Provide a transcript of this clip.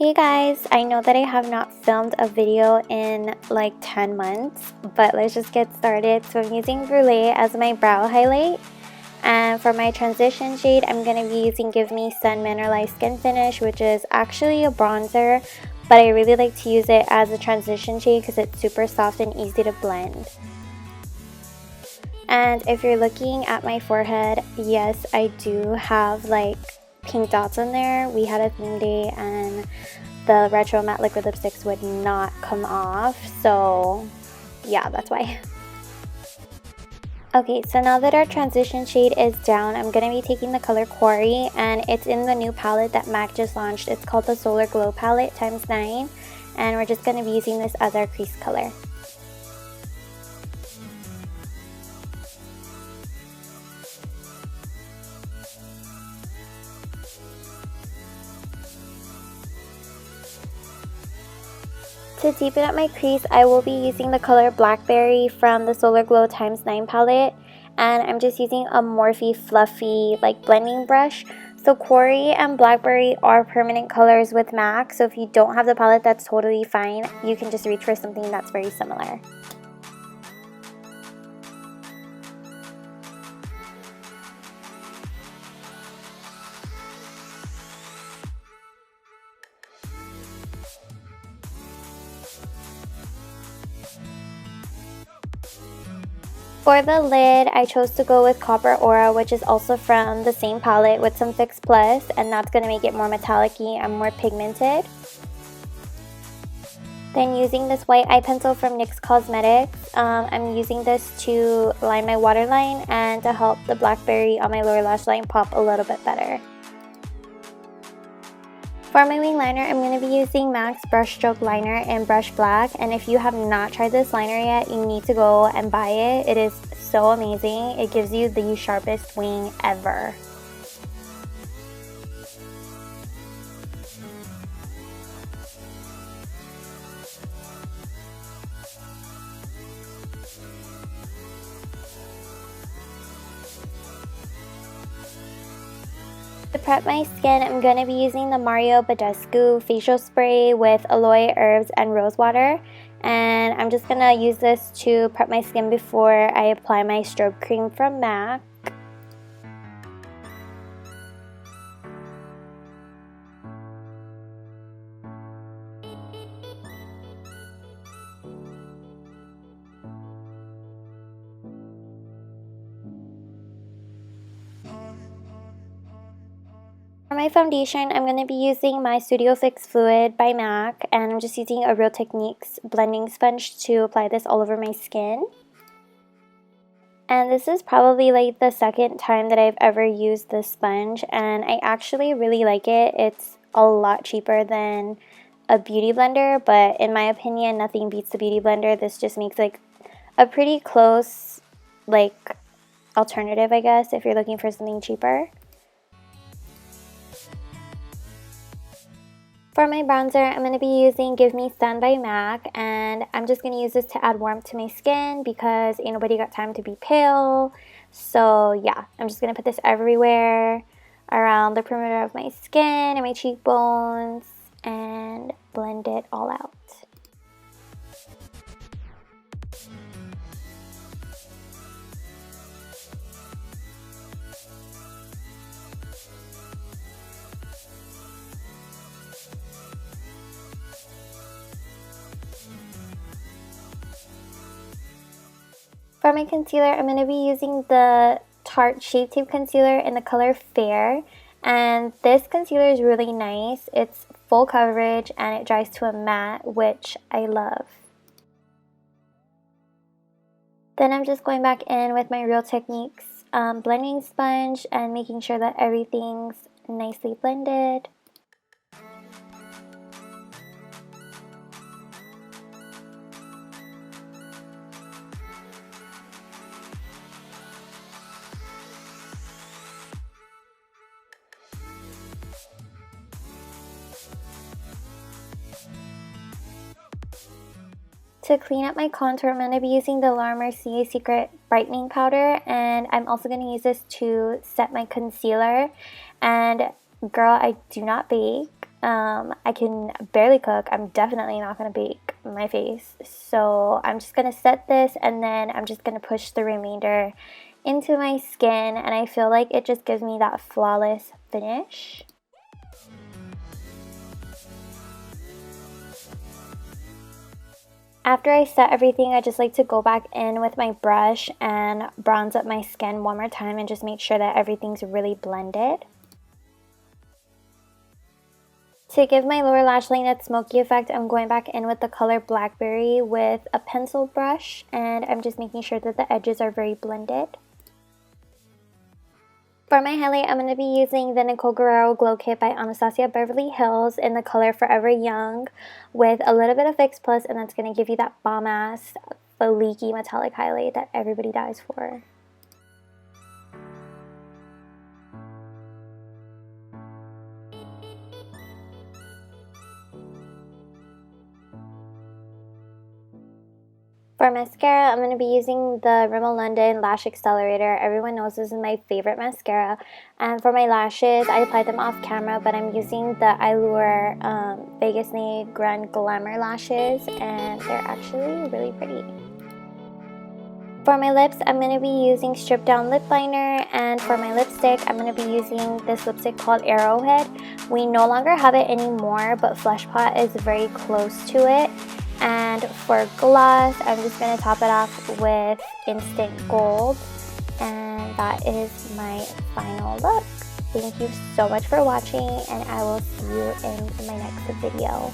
Hey guys, I know that I have not filmed a video in like 10 months, but let's just get started. So I'm using Brushstroke as my brow highlight, and for my transition shade, I'm going to be using Give Me Sun Mineralized Skin Finish, which is actually a bronzer, but I really like to use it as a transition shade because it's super soft and easy to blend. And if you're looking at my forehead, yes, I do have like pink dots on there. We had a theme day and the retro matte liquid lipsticks would not come off, so yeah, that's why. Okay, so now that our transition shade is down, I'm going to be taking the color Quarry, and it's in the new palette that MAC just launched. It's called the Solar Glow Palette ×9, and we're just going to be using this as our crease color. To deepen up my crease, I will be using the color Blackberry from the Solar Glow ×9 palette, and I'm just using a Morphe fluffy like blending brush. So Quarry and Blackberry are permanent colors with MAC, so if you don't have the palette, that's totally fine. You can just reach for something that's very similar. For the lid, I chose to go with Copper Aura, which is also from the same palette with some Fix Plus, and that's going to make it more metallic-y and more pigmented. Then using this white eye pencil from NYX Cosmetics, I'm using this to line my waterline and to help the Blackberry on my lower lash line pop a little bit better. For my wing liner, I'm going to be using MAC's Brushstroke liner in Brushback, and if you have not tried this liner yet, you need to go and buy it. It is so amazing. It gives you the sharpest wing ever. To prep my skin, I'm going to be using the Badescu facial spray with aloe, herbs, and rose water. And I'm just going to use this to prep my skin before I apply my strobe cream from MAC. For my foundation, I'm going to be using my Studio Fix Fluid by MAC, and I'm just using a Real Techniques blending sponge to apply this all over my skin. And this is probably like the second time that I've ever used this sponge, and I actually really like it. It's a lot cheaper than a beauty blender, but in my opinion, nothing beats the beauty blender. This just makes like a pretty close like alternative, I guess, if you're looking for something cheaper. For my bronzer, I'm going to be using Give Me Sun by MAC, and I'm just going to use this to add warmth to my skin because ain't nobody got time to be pale. So yeah, I'm just going to put this everywhere around the perimeter of my skin and my cheekbones and blend it all out. For my concealer, I'm going to be using the Tarte Shape Tape Concealer in the color Fair. And this concealer is really nice. It's full coverage and it dries to a matte, which I love. Then I'm just going back in with my Real Techniques blending sponge and making sure that everything's nicely blended. To clean up my contour, I'm going to be using the Mercier Secret Brightening Powder, and I'm also going to use this to set my concealer. And girl, I do not bake, I can barely cook. I'm definitely not going to bake my face. So I'm just going to set this, and then I'm just going to push the remainder into my skin, and I feel like it just gives me that flawless finish. After I set everything, I just like to go back in with my brush and bronze up my skin one more time and just make sure that everything's really blended. To give my lower lash line that smoky effect, I'm going back in with the color Blackberry with a pencil brush, and I'm just making sure that the edges are very blended. For my highlight, I'm going to be using the Nicole Gurerro Glow Kit by Anastasia Beverly Hills in the color Forever Young with a little bit of Fix Plus, and that's going to give you that bomb-ass, flaky metallic highlight that everybody dies for. For mascara, I'm going to be using the Rimmel London Lash Accelerator. Everyone knows this is my favorite mascara. And for my lashes, I applied them off camera, but I'm using the Eylure MischaVegasMUA Grand Glamour lashes, and they're actually really pretty. For my lips, I'm going to be using Stripdown lip liner, and for my lipstick, I'm going to be using this lipstick called Arrowhead. We no longer have it anymore, but Fleshpot is very close to it. And for gloss, I'm just going to top it off with Instant Gold, and that is my final look. Thank you so much for watching, and I will see you in my next video.